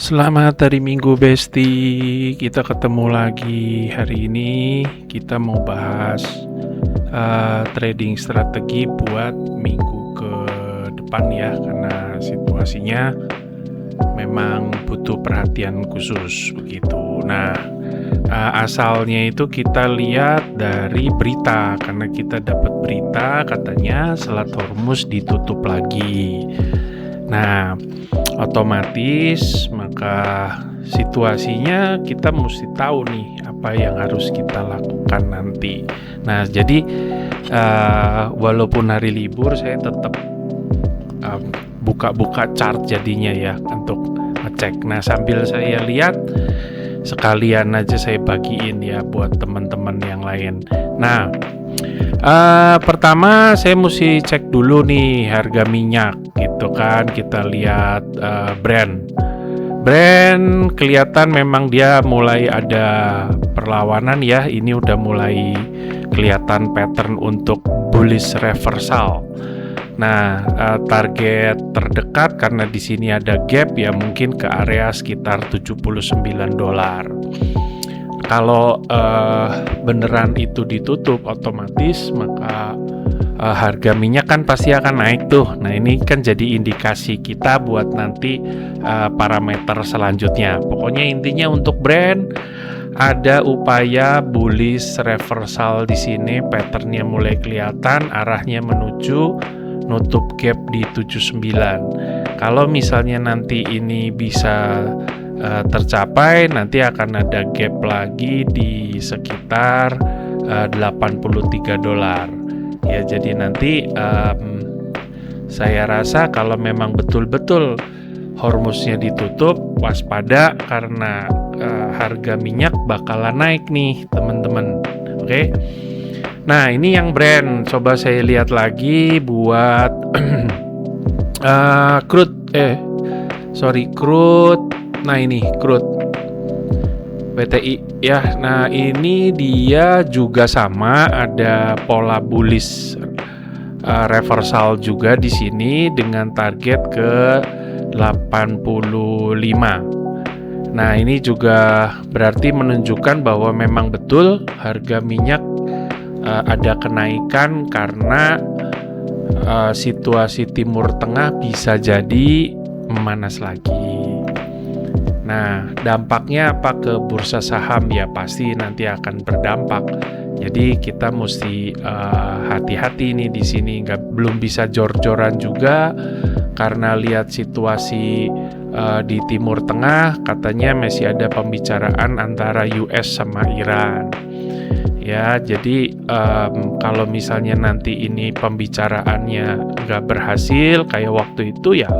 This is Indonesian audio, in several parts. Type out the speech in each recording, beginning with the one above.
Selamat hari Minggu Besti. Kita ketemu lagi hari ini. Kita mau bahas trading strategi buat minggu ke depan ya, karena situasinya memang butuh perhatian khusus begitu. Nah, asalnya itu kita lihat dari berita, karena kita dapat berita katanya Selat Hormuz ditutup lagi. Nah, otomatis maka situasinya kita mesti tahu nih apa yang harus kita lakukan nanti. Nah, jadi walaupun hari libur saya tetap buka-buka chart jadinya ya untuk ngecek. Nah, sambil saya lihat sekalian aja saya bagiin ya buat teman-teman yang lain. Nah, pertama saya mesti cek dulu nih harga minyak gitu kan. Kita lihat Brent kelihatan memang dia mulai ada perlawanan ya. Ini udah mulai kelihatan pattern untuk bullish reversal. Nah, target terdekat karena di sini ada gap ya, mungkin ke area sekitar $79. Kalau beneran itu ditutup otomatis maka harga minyak kan pasti akan naik tuh. Nah, ini kan jadi indikasi kita buat nanti parameter selanjutnya. Pokoknya intinya untuk Brent ada upaya bullish reversal di sini, patternnya mulai kelihatan, arahnya menuju nutup gap di 79. Kalau misalnya nanti ini bisa tercapai, nanti akan ada gap lagi di sekitar $83 ya. Jadi nanti saya rasa kalau memang betul-betul Hormuznya ditutup, waspada karena harga minyak bakalan naik nih teman-teman. Oke. Nah, ini yang Brent. Coba saya lihat lagi buat crude. Nah, ini crude WTI ya. Nah, ini dia juga sama, ada pola bullish reversal juga di sini dengan target ke 85. Nah, ini juga berarti menunjukkan bahwa memang betul harga minyak ada kenaikan karena situasi Timur Tengah bisa jadi memanas lagi. Nah, dampaknya apa ke bursa saham ya, pasti nanti akan berdampak. Jadi kita mesti hati-hati nih di sini, belum bisa jor-joran juga karena lihat situasi di Timur Tengah katanya masih ada pembicaraan antara US sama Iran. Ya, jadi kalau misalnya nanti ini pembicaraannya nggak berhasil kayak waktu itu ya,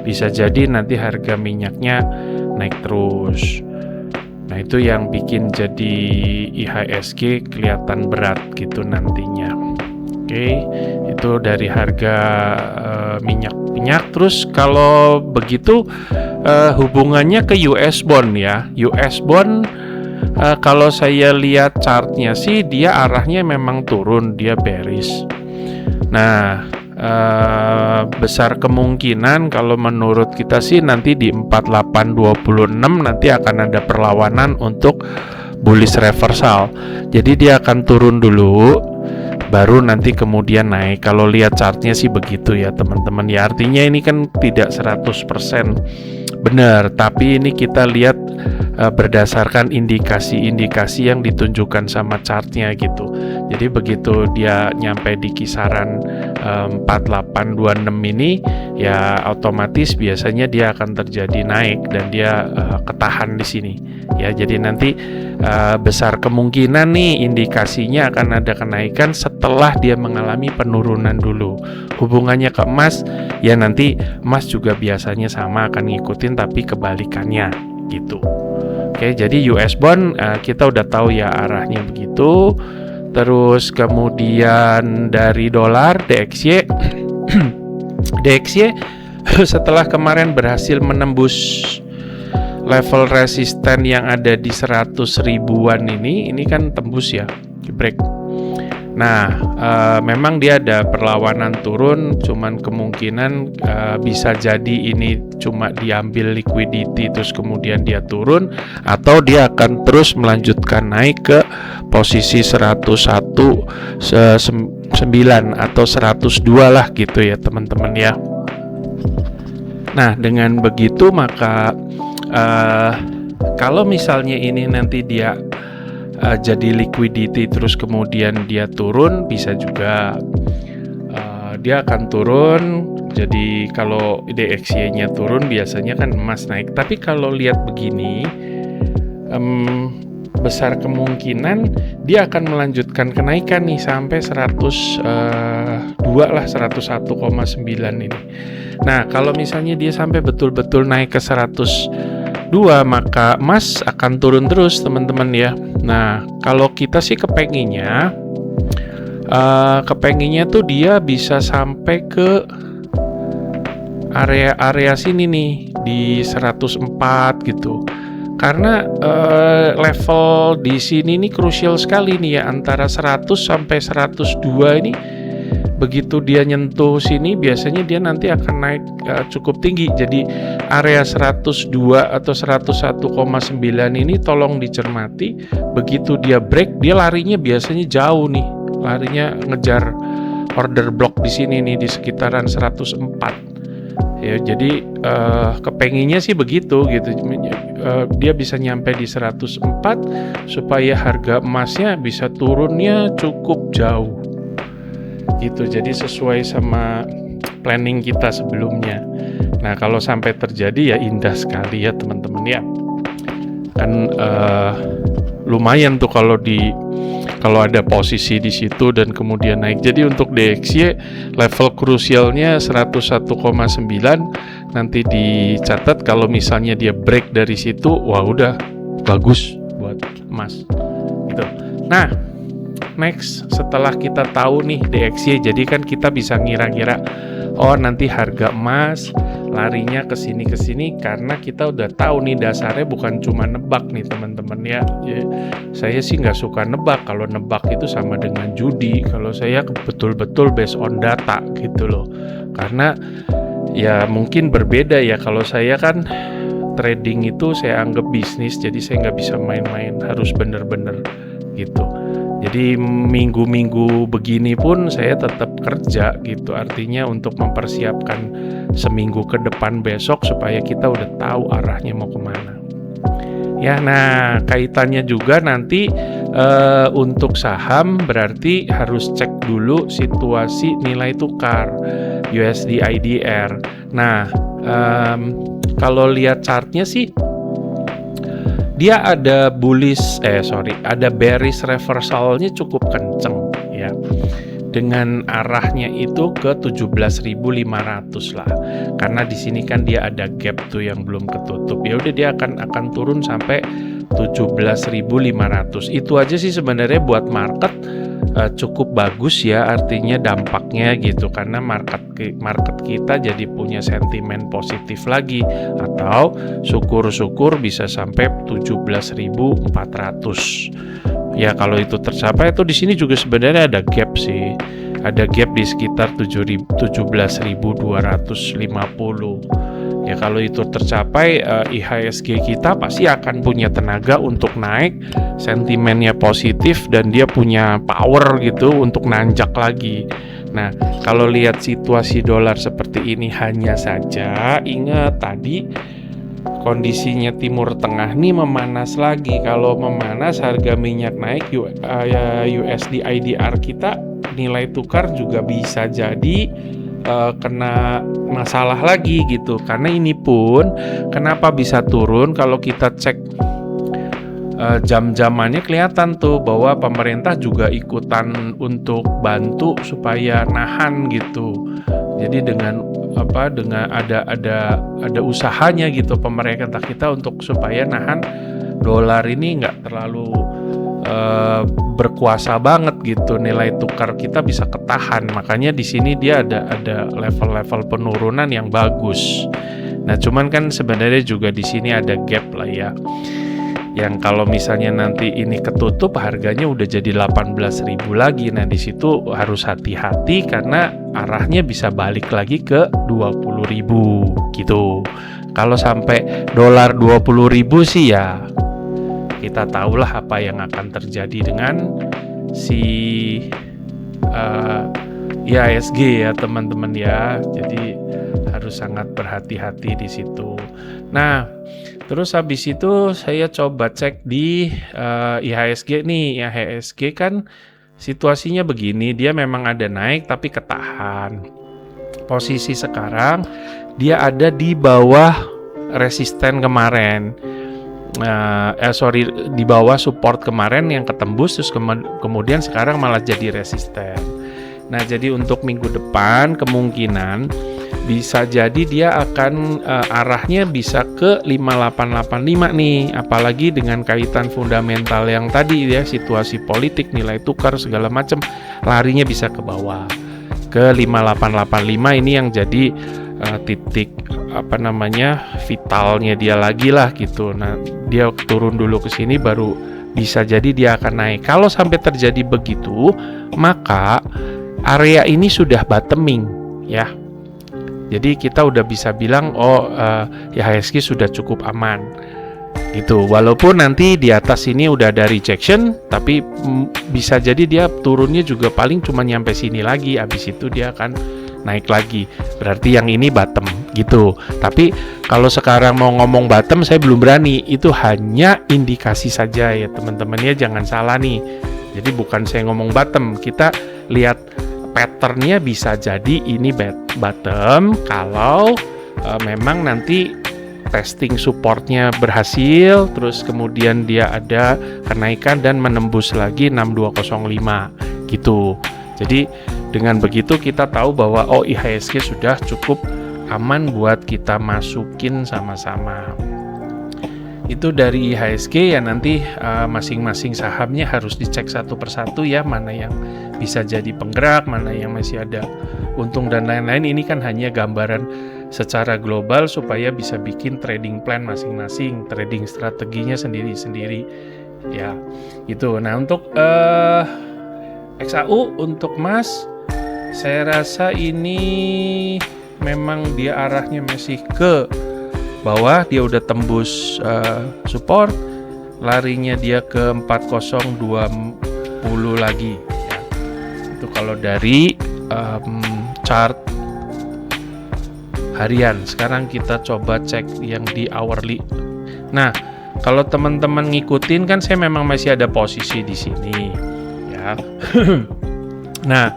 bisa jadi nanti harga minyaknya naik terus. Nah, itu yang bikin jadi IHSG kelihatan berat gitu nantinya. Oke, itu dari harga minyak. Terus kalau begitu hubungannya ke US bond ya. US bond kalau saya lihat chartnya sih dia arahnya memang turun, dia bearish. Nah, besar kemungkinan kalau menurut kita sih nanti di 4826 nanti akan ada perlawanan untuk bullish reversal. Jadi dia akan turun dulu baru nanti kemudian naik. Kalau lihat chartnya sih begitu ya teman-teman ya. Artinya ini kan tidak 100% benar, tapi ini kita lihat berdasarkan indikasi-indikasi yang ditunjukkan sama chartnya gitu. Jadi begitu dia nyampe di kisaran 4826 ini ya, otomatis biasanya dia akan terjadi naik dan dia ketahan di sini ya. Jadi nanti besar kemungkinan nih indikasinya akan ada kenaikan setelah dia mengalami penurunan dulu. Hubungannya ke emas ya, nanti emas juga biasanya sama akan ngikutin tapi kebalikannya gitu. Oke, jadi US bond kita udah tahu ya arahnya begitu. Terus kemudian dari dolar DXY setelah kemarin berhasil menembus level resisten yang ada di 100 ribuan ini kan tembus ya, break. Nah, memang dia ada perlawanan turun, cuman kemungkinan bisa jadi ini cuma diambil liquidity terus kemudian dia turun, atau dia akan terus melanjutkan naik ke posisi 101,9 atau 102 lah gitu ya teman-teman ya. Nah, dengan begitu maka kalau misalnya ini nanti dia jadi liquidity terus kemudian dia turun, bisa juga dia akan turun. Jadi kalau DXY-nya turun biasanya kan emas naik. Tapi kalau lihat begini, besar kemungkinan dia akan melanjutkan kenaikan nih sampai 102 lah, 101,9 ini. Nah, kalau misalnya dia sampai betul-betul naik ke 102, maka emas akan turun terus teman-teman ya. Nah, kalau kita sih kepenginnya tuh dia bisa sampai ke area sini nih di 104 gitu. Karena level di sini nih krusial sekali nih ya, antara 100 sampai 102 ini. Begitu dia nyentuh sini biasanya dia nanti akan naik cukup tinggi. Jadi area 102 atau 101,9 ini tolong dicermati. Begitu dia break, dia larinya biasanya jauh nih. Larinya ngejar order block di sini nih di sekitaran 104. Ya, jadi kepenginnya sih begitu gitu. Dia bisa nyampe di 104 supaya harga emasnya bisa turunnya cukup jauh. Gitu, jadi sesuai sama planning kita sebelumnya. Nah, kalau sampai terjadi ya indah sekali ya teman-teman ya. Kan lumayan tuh kalau ada posisi di situ dan kemudian naik. Jadi untuk DXY level krusialnya 101,9, nanti dicatat kalau misalnya dia break dari situ, wah udah bagus buat emas gitu. Nah, next, setelah kita tahu nih DXY, jadi kan kita bisa ngira-ngira, oh nanti harga emas larinya ke sini karena kita udah tahu nih dasarnya bukan cuma nebak nih teman-teman ya. Saya sih nggak suka nebak. Kalau nebak itu sama dengan judi. Kalau saya betul-betul based on data gitu loh. Karena ya mungkin berbeda ya. Kalau saya kan trading itu saya anggap bisnis, jadi saya nggak bisa main-main, harus bener-bener gitu. Jadi minggu-minggu begini pun saya tetap kerja gitu, artinya untuk mempersiapkan seminggu ke depan besok supaya kita udah tahu arahnya mau kemana. Ya, nah kaitannya juga nanti untuk saham berarti harus cek dulu situasi nilai tukar USD IDR. Nah, kalau lihat chartnya sih dia ada ada bearish reversalnya cukup kenceng ya. Dengan arahnya itu ke 17.500 lah. Karena di sini kan dia ada gap tuh yang belum ketutup. Ya udah dia akan turun sampai 17.500. Itu aja sih sebenarnya buat market cukup bagus ya, artinya dampaknya gitu, karena market kita jadi punya sentimen positif lagi, atau syukur-syukur bisa sampai 17.400. Ya kalau itu tercapai, itu di sini juga sebenarnya ada gap sih. Ada gap di sekitar 17.250. Ya kalau itu tercapai, IHSG kita pasti akan punya tenaga untuk naik, sentimennya positif dan dia punya power gitu untuk nanjak lagi. Nah, kalau lihat situasi dolar seperti ini, hanya saja ingat tadi kondisinya Timur Tengah nih memanas lagi. Kalau memanas, harga minyak naik, USD IDR kita nilai tukar juga bisa jadi kena masalah lagi gitu. Karena ini pun kenapa bisa turun, kalau kita cek jam-jamannya kelihatan tuh bahwa pemerintah juga ikutan untuk bantu supaya nahan gitu. Jadi dengan ada usahanya gitu pemerintah kita untuk supaya nahan dolar ini nggak terlalu berkuasa banget gitu, nilai tukar kita bisa ketahan. Makanya di sini dia ada level-level penurunan yang bagus. Nah, cuman kan sebenarnya juga di sini ada gap lah ya. yang kalau misalnya nanti ini ketutup harganya udah jadi 18.000 lagi. Nah, di situ harus hati-hati karena arahnya bisa balik lagi ke 20.000 gitu. Kalau sampai dolar 20.000 sih ya kita tahulah apa yang akan terjadi dengan si IHSG ya teman-teman ya. Jadi harus sangat berhati-hati di situ. Nah, terus habis itu saya coba cek di IHSG nih. IHSG kan situasinya begini, dia memang ada naik tapi ketahan. Posisi sekarang dia ada di bawah resisten kemarin. Di bawah support kemarin yang ketembus, terus kemudian sekarang malah jadi resisten. Nah, jadi untuk minggu depan kemungkinan bisa jadi dia akan arahnya bisa ke 5885 nih, apalagi dengan kaitan fundamental yang tadi ya, situasi politik, nilai tukar segala macam, larinya bisa ke bawah ke 5885 ini yang jadi titik vitalnya dia lagi lah gitu. Nah, dia turun dulu ke sini baru bisa jadi dia akan naik. Kalau sampai terjadi begitu, maka area ini sudah bottoming ya. Jadi kita udah bisa bilang IHSG sudah cukup aman gitu. Walaupun nanti di atas ini udah ada rejection, tapi bisa jadi dia turunnya juga paling cuma nyampe sini lagi. Habis itu dia akan naik lagi. Berarti yang ini bottom gitu. Tapi kalau sekarang mau ngomong bottom saya belum berani. Itu hanya indikasi saja ya teman-teman ya, jangan salah nih. Jadi bukan saya ngomong bottom, kita lihat patternnya bisa jadi ini bottom kalau memang nanti testing supportnya berhasil, terus kemudian dia ada kenaikan dan menembus lagi 6205 gitu. Jadi dengan begitu kita tahu bahwa IHSG sudah cukup aman buat kita masukin sama-sama. Itu dari IHSG ya, nanti masing-masing sahamnya harus dicek satu persatu ya, mana yang bisa jadi penggerak, mana yang masih ada untung dan lain-lain. Ini kan hanya gambaran secara global supaya bisa bikin trading plan masing-masing, trading strateginya sendiri-sendiri ya gitu. Nah, untuk XAU untuk emas saya rasa ini memang dia arahnya masih ke bawah, dia udah tembus support, larinya dia ke 4020 lagi ya. Itu kalau dari chart harian. Sekarang kita coba cek yang di hourly. Nah, kalau teman-teman ngikutin kan saya memang masih ada posisi di sini ya. Nah,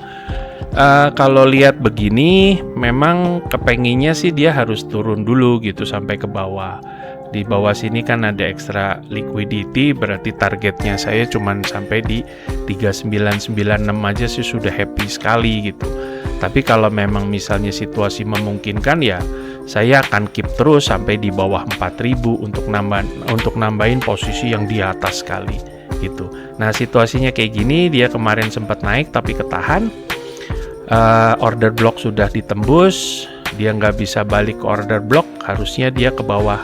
kalau lihat begini, memang kepenginnya sih dia harus turun dulu gitu sampai ke bawah. Di bawah sini kan ada extra liquidity, berarti targetnya saya cuman sampai di 3996 aja sih sudah happy sekali gitu. Tapi kalau memang misalnya situasi memungkinkan ya, saya akan keep terus sampai di bawah 4000 untuk nambahin posisi yang di atas sekali gitu. Nah, situasinya kayak gini, dia kemarin sempat naik tapi ketahan. Order block sudah ditembus, dia nggak bisa balik ke order block, harusnya dia ke bawah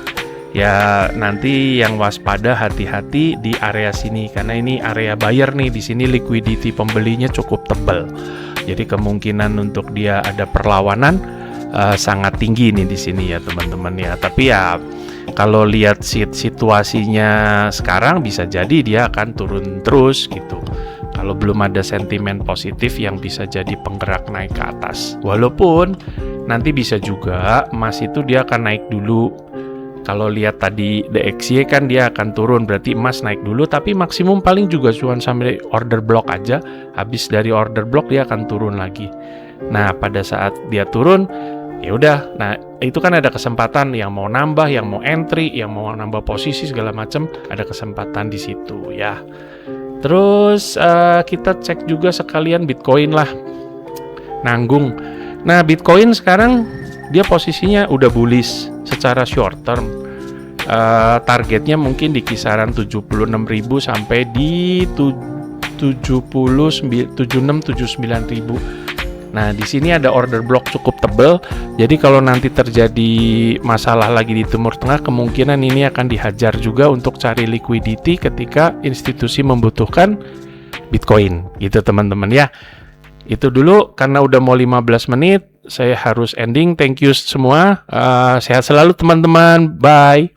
ya. Nanti yang waspada, hati-hati di area sini karena ini area buyer nih. Di sini liquidity pembelinya cukup tebal, jadi kemungkinan untuk dia ada perlawanan sangat tinggi nih di sini ya teman-teman ya. Tapi ya kalau lihat situasinya sekarang bisa jadi dia akan turun terus gitu. Kalau belum ada sentimen positif yang bisa jadi penggerak naik ke atas. Walaupun nanti bisa juga emas itu dia akan naik dulu. Kalau lihat tadi DXY kan dia akan turun, berarti emas naik dulu, tapi maksimum paling juga cuma sampai order block aja. Habis dari order block dia akan turun lagi. Nah, pada saat dia turun, ya udah. Nah, itu kan ada kesempatan yang mau nambah, yang mau entry, yang mau nambah posisi segala macam, ada kesempatan di situ ya. Terus kita cek juga sekalian Bitcoin lah, nanggung. Nah, Bitcoin sekarang dia posisinya udah bullish secara short term. Targetnya mungkin di kisaran 76.000 sampai di 76-79.000. Nah, di sini ada order block cukup tebal. Jadi kalau nanti terjadi masalah lagi di Timur Tengah, kemungkinan ini akan dihajar juga untuk cari liquidity ketika institusi membutuhkan Bitcoin. Gitu teman-teman ya. Itu dulu karena udah mau 15 menit, saya harus ending. Thank you semua. Sehat selalu teman-teman. Bye.